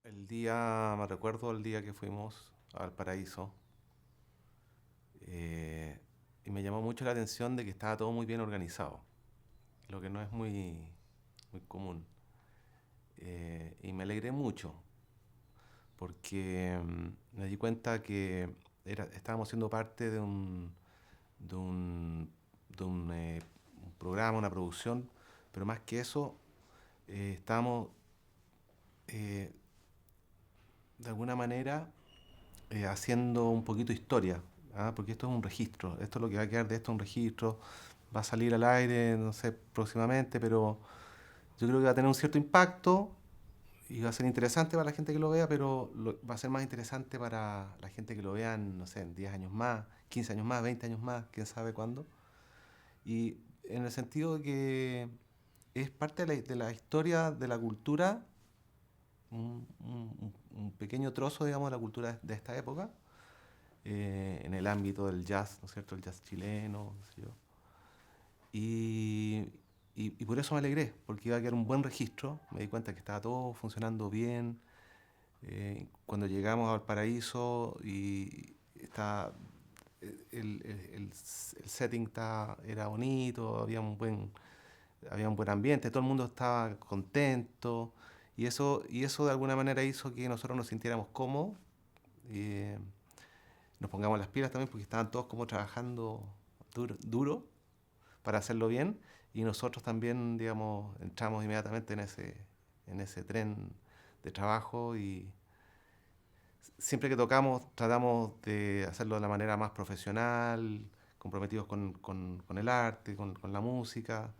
Me recuerdo el día que fuimos al Paraíso, eh, y me llamó mucho la atención de que estaba todo muy bien organizado, lo que no es muy común. Y me alegré mucho porque me di cuenta que estábamos siendo parte de un, un programa, una producción, pero más que eso, estábamos eh, de alguna manera haciendo un poquito historia, ¿ah? Porque esto es un registro, esto es lo que va a quedar de esto, un registro, va a salir al aire, no sé, próximamente, pero yo creo que va a tener un cierto impacto y va a ser interesante para la gente que lo vea, pero va a ser más interesante para la gente que lo vea en, no sé, en 10 años más, 15 años más, 20 años más, quién sabe cuándo. Y en el sentido de que es parte de la historia de la cultura, un pequeño trozo, digamos, de la cultura de esta época, en el ámbito del jazz, ¿no es cierto? El jazz chileno, no sé yo. Y, y por eso me alegré, porque iba a quedar un buen registro. Me di cuenta que estaba todo funcionando bien. Cuando llegamos al paraíso y está, el setting era bonito, había un buen ambiente, todo el mundo estaba contento. Y eso de alguna manera hizo que nosotros nos sintiéramos cómodos. eh, Nos pongamos las pilas también porque estaban todos como trabajando duro para hacerlo bien y nosotros también, digamos, entramos inmediatamente en ese tren de trabajo y siempre que tocamos tratamos de hacerlo de la manera más profesional, comprometidos con el arte, con la música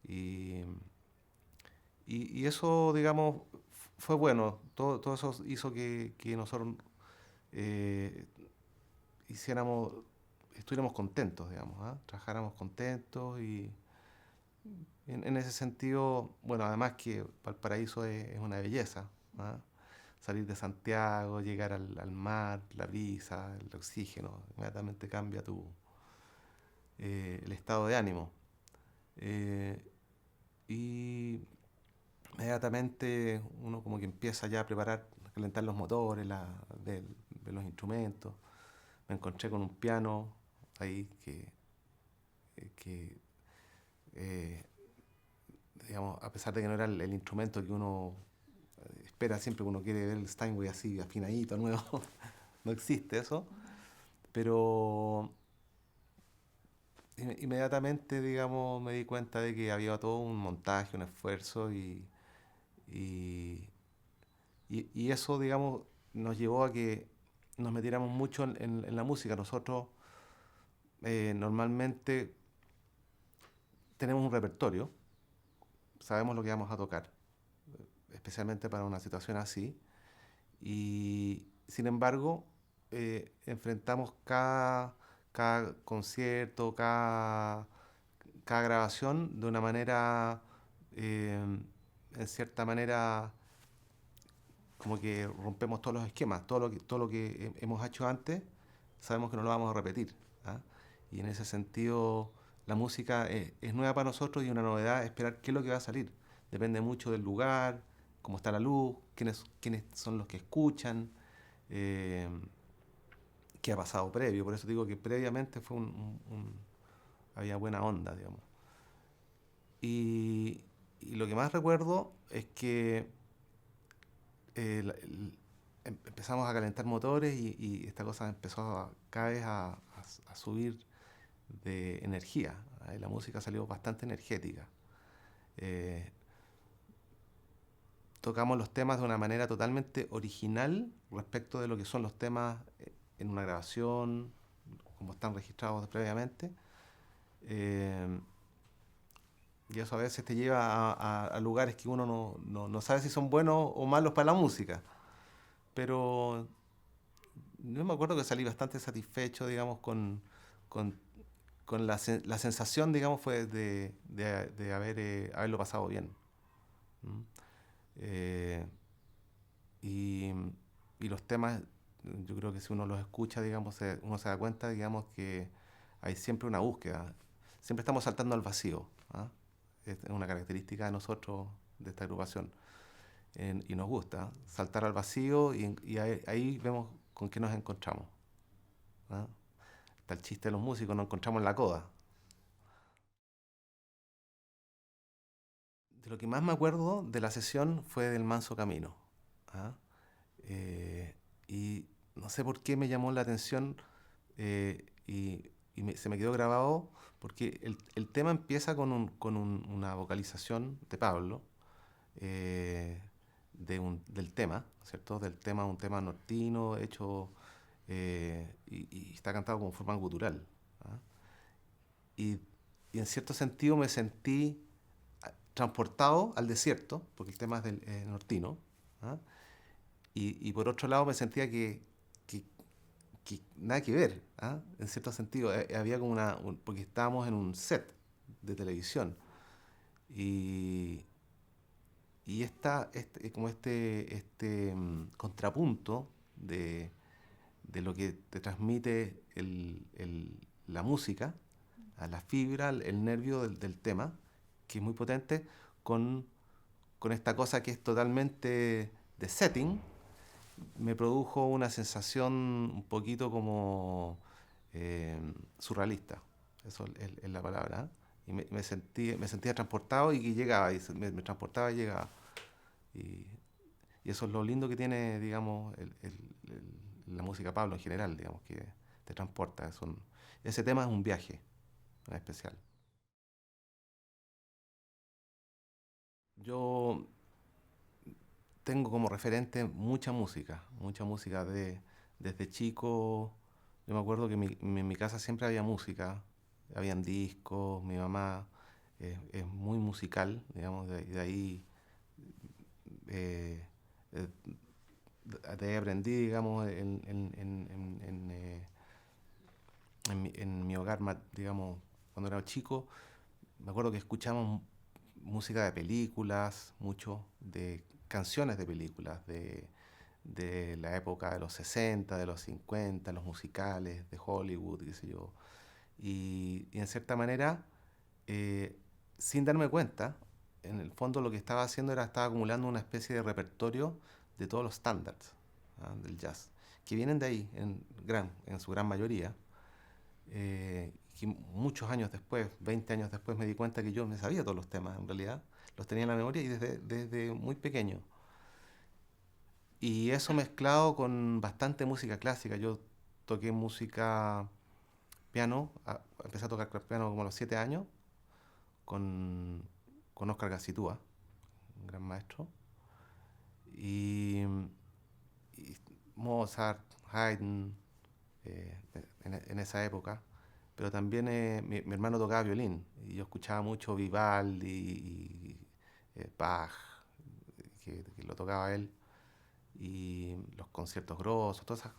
y, y eso, digamos, fue bueno. Todo eso hizo que nosotros eh, hiciéramos, estuviéramos contentos, digamos, ¿ah? Trabajáramos contentos y en ese sentido, bueno, además que Valparaíso es una belleza, ¿ah? Salir de Santiago, llegar al mar, la brisa, el oxígeno, inmediatamente cambia el estado de ánimo. Eh, y inmediatamente uno como que empieza ya a preparar, a calentar los motores, ver los instrumentos. Me encontré con un piano ahí que eh, digamos, a pesar de que no era el instrumento que uno espera siempre que uno quiere ver el Steinway así afinadito, nuevo, no existe eso, pero inmediatamente, digamos, me di cuenta de que había todo un montaje, un esfuerzo y, y eso, digamos, nos llevó a que nos metiéramos mucho en la música. Nosotros normalmente tenemos un repertorio, sabemos lo que vamos a tocar, especialmente para una situación así. Y sin embargo, enfrentamos cada concierto, cada grabación de una manera, en cierta manera, como que rompemos todos los esquemas, todo lo que hemos hecho antes, sabemos que no lo vamos a repetir. ¿Ah? Y en ese sentido, la música es nueva para nosotros y una novedad esperar qué es lo que va a salir. Depende mucho del lugar, cómo está la luz, quiénes son los que escuchan, eh, qué ha pasado previo. Por eso digo que previamente fue había buena onda, digamos. Y, y lo que más recuerdo es que empezamos a calentar motores y esta cosa empezó cada vez a subir de energía. ¿Ah? Y la música salió bastante energética. Eh, Tocamos los temas de una manera totalmente original respecto de lo que son los temas en una grabación, como están registrados previamente. Eh, y eso a veces te lleva a lugares que uno no sabe si son buenos o malos para la música. Pero yo me acuerdo que salí bastante satisfecho, digamos, con, con la sensación, digamos, fue de haberlo pasado bien. ¿Mm? Eh, y, y los temas, yo creo que si uno los escucha, digamos, uno se da cuenta, digamos, que hay siempre una búsqueda. Siempre estamos saltando al vacío. ¿Ah? Es una característica de nosotros, de esta agrupación. y nos gusta saltar al vacío y ahí vemos con qué nos encontramos. ¿Ah? Está el chiste de los músicos, nos encontramos en la coda. De lo que más me acuerdo de la sesión fue del Manso Camino. ¿Ah? Eh, y no sé por qué me llamó la atención se me quedó grabado porque el tema empieza una vocalización de Pablo del tema, ¿cierto? Del tema, un tema nortino hecho y está cantado como forma gutural. ¿Ah? Y, y en cierto sentido me sentí transportado al desierto, porque el tema es del nortino. ¿Ah? Y por otro lado me sentía que, que nada que ver, ¿ah? En cierto sentido. Había como porque estábamos en un set de televisión y, como contrapunto de lo que te transmite la música, a la fibra, el nervio del tema, que es muy potente, con, con esta cosa que es totalmente de setting, me produjo una sensación un poquito como eh, surrealista. Eso es la palabra. ¿Eh? Y me sentía transportado y que llegaba, me transportaba y llegaba. Y, y eso es lo lindo que tiene, digamos, la música Pablo en general, digamos, que te transporta. Ese tema es un viaje en especial. Yo tengo como referente mucha música desde chico. Yo me acuerdo que en mi casa siempre había música, habían discos, mi mamá es muy musical, digamos, de ahí eh, eh, de ahí aprendí, digamos, en mi hogar, digamos, cuando era chico, me acuerdo que escuchamos música de películas, mucho, de canciones de películas, de la época de los 60, de los 50, los musicales, de Hollywood, qué sé yo. Y en cierta manera, eh, sin darme cuenta, en el fondo lo que estaba haciendo estaba acumulando una especie de repertorio de todos los estándares, ¿ah? Del jazz, que vienen de ahí en su gran mayoría. Que muchos años después, 20 años después, me di cuenta que yo me sabía todos los temas, en realidad, los tenía en la memoria y desde muy pequeño. Y eso mezclado con bastante música clásica. Yo toqué música piano, empecé a tocar piano como a los 7 años con, con Oscar Gacitúa, un gran maestro. Y, y Mozart, Haydn, en esa época. Pero también mi hermano tocaba violín y yo escuchaba mucho Vivaldi y Bach, que lo tocaba él, y los conciertos grosos, todas esas.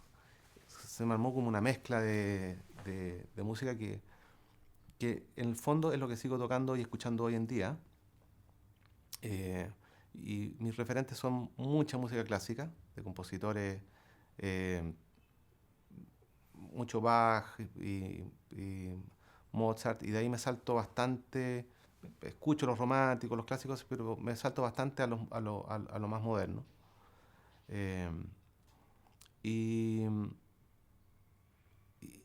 Se me armó como una mezcla de música que en el fondo es lo que sigo tocando y escuchando hoy en día. Eh, y mis referentes son mucha música clásica, de compositores, eh, mucho Bach y Mozart, y de ahí me salto bastante, escucho los románticos, los clásicos, pero me salto bastante a lo más moderno. Eh, y,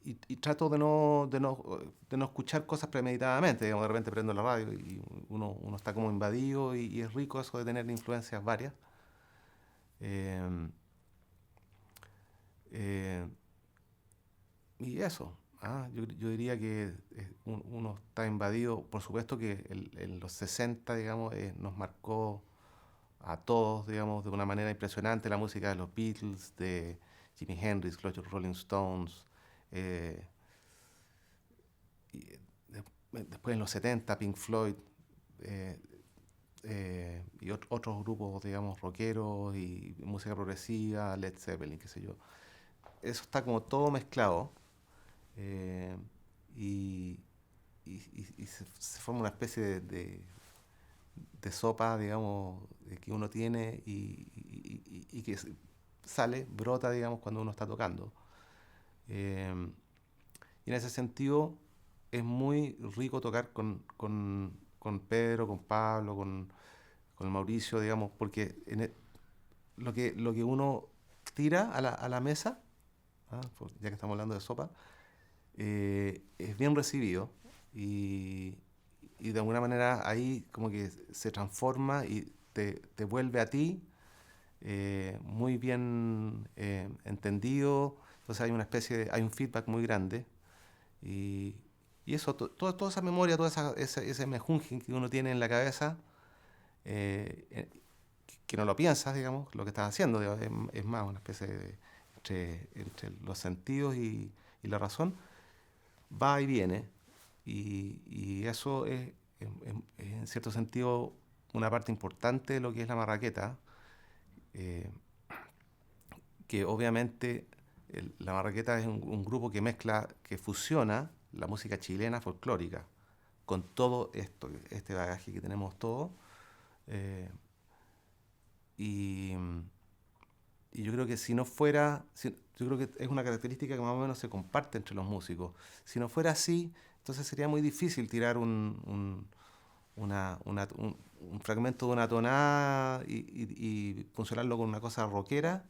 y trato de no escuchar cosas premeditadamente. Digamos, de repente prendo la radio y uno está como invadido y es rico eso de tener influencias varias. Eh, eh, y eso. Yo diría que uno está invadido, por supuesto que en los 60, digamos, nos marcó a todos, digamos, de una manera impresionante la música de los Beatles, de Jimi Hendrix, los Rolling Stones, eh, y después en los 70 Pink Floyd, eh, y otros grupos, digamos, rockeros y música progresiva, Led Zeppelin, qué sé yo. Eso está como todo mezclado eh, y, y se forma una especie de sopa, digamos, que uno tiene y que sale, brota, digamos, cuando uno está tocando. Eh, y en ese sentido es muy rico tocar con Pedro, con Pablo, con Mauricio, digamos, porque lo que uno tira a la mesa, ya que estamos hablando de sopa, es bien recibido y, y de alguna manera ahí como que se transforma y te vuelve a ti muy bien entendido. Entonces hay una especie de, hay un feedback muy grande y, y eso, toda esa memoria, ese mejunje que uno tiene en la cabeza, eh, que no lo piensas, digamos, lo que estás haciendo, digamos, es más una especie de, entre los sentidos y la razón, va y viene, y eso es, en cierto sentido una parte importante de lo que es la marraqueta, eh, que obviamente la marraqueta es un grupo que mezcla, que fusiona la música chilena folclórica con todo esto, este bagaje que tenemos todos. eh, y, y yo creo que si no fuera, yo creo que es una característica que más o menos se comparte entre los músicos. Si no fuera así, entonces sería muy difícil tirar un fragmento de una tonada y funcionarlo con una cosa rockera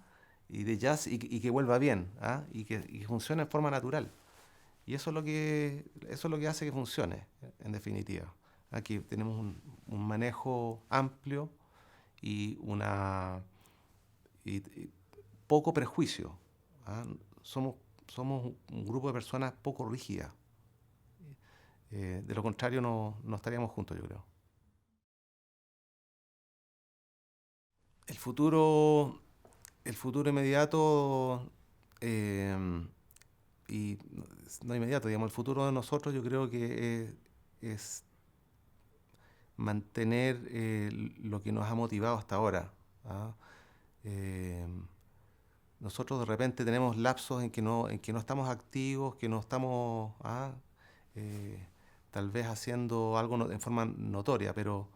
y de jazz y que vuelva bien, ¿ah? Y que funcione en forma natural. Y eso es lo que hace que funcione, en definitiva. Aquí tenemos un manejo amplio y y poco prejuicio. ¿Ah? Somos, somos un grupo de personas poco rígidas. De lo contrario, no estaríamos juntos, yo creo. El futuro, el futuro inmediato, eh, y no inmediato, digamos, el futuro de nosotros yo creo que es mantener lo que nos ha motivado hasta ahora. ¿Ah? Eh, Nosotros de repente tenemos lapsos en que no estamos activos, que no estamos eh, tal vez haciendo algo en forma notoria, pero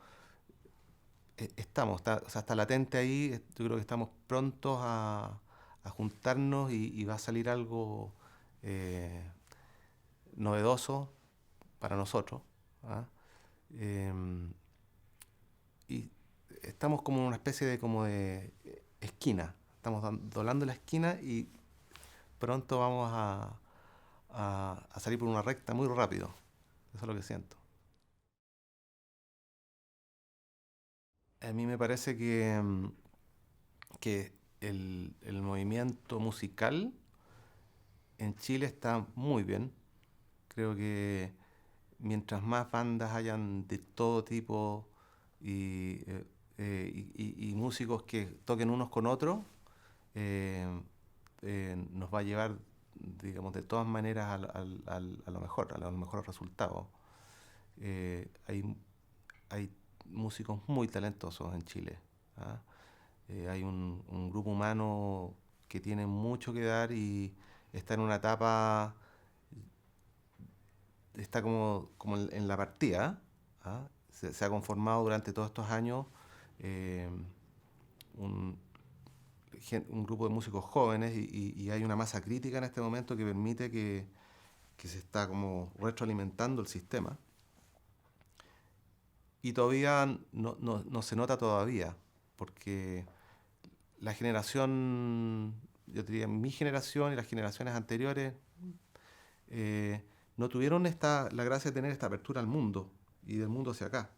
estamos, o sea, está latente ahí. Yo creo que estamos prontos a juntarnos y va a salir algo eh, novedoso para nosotros. ¿Ah? Em, y estamos como en una especie de como de esquina. Estamos doblando la esquina y pronto vamos a salir por una recta muy rápido. Eso es lo que siento. A mí me parece que el movimiento musical en Chile está muy bien. Creo que mientras más bandas hayan de todo tipo y, y músicos que toquen unos con otros, eh, nos va a llevar, digamos, de todas maneras a lo mejor, a los mejores resultados. Hay, hay músicos muy talentosos en Chile. ¿Ah? Hay un grupo humano que tiene mucho que dar y está en una etapa, está como en la partida. ¿Ah? Se ha conformado durante todos estos años eh, un, un grupo de músicos jóvenes y hay una masa crítica en este momento que permite que se está como retroalimentando el sistema y todavía no se nota todavía porque la generación, yo diría mi generación y las generaciones anteriores eh, no tuvieron la gracia de tener esta apertura al mundo y del mundo hacia acá.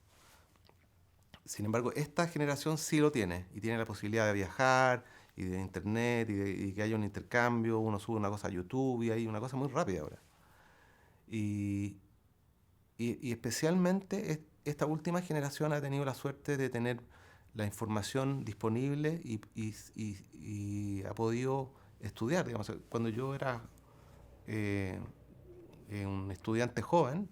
Sin embargo, esta generación sí lo tiene y tiene la posibilidad de viajar y de internet y que haya un intercambio, uno sube una cosa a YouTube y hay una cosa muy rápida ahora. Y, y especialmente esta última generación ha tenido la suerte de tener la información disponible y ha podido estudiar. Digamos, cuando yo era eh, un estudiante joven,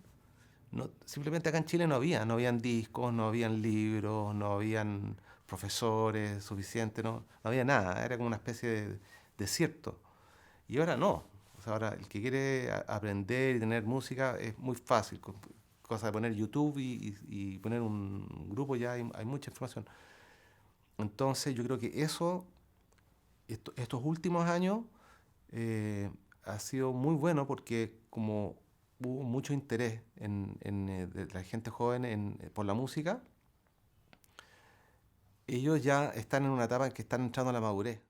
simplemente acá en Chile no habían discos, no habían libros, no habían profesores suficientes, no había nada, era como una especie de desierto. Y ahora no. O sea, ahora el que quiere aprender y tener música es muy fácil. Cosa de poner YouTube y poner un grupo ya hay mucha información. Entonces yo creo que estos últimos años ha sido muy bueno porque como hubo mucho interés de la gente joven por la música, ellos ya están en una etapa en que están entrando a la madurez.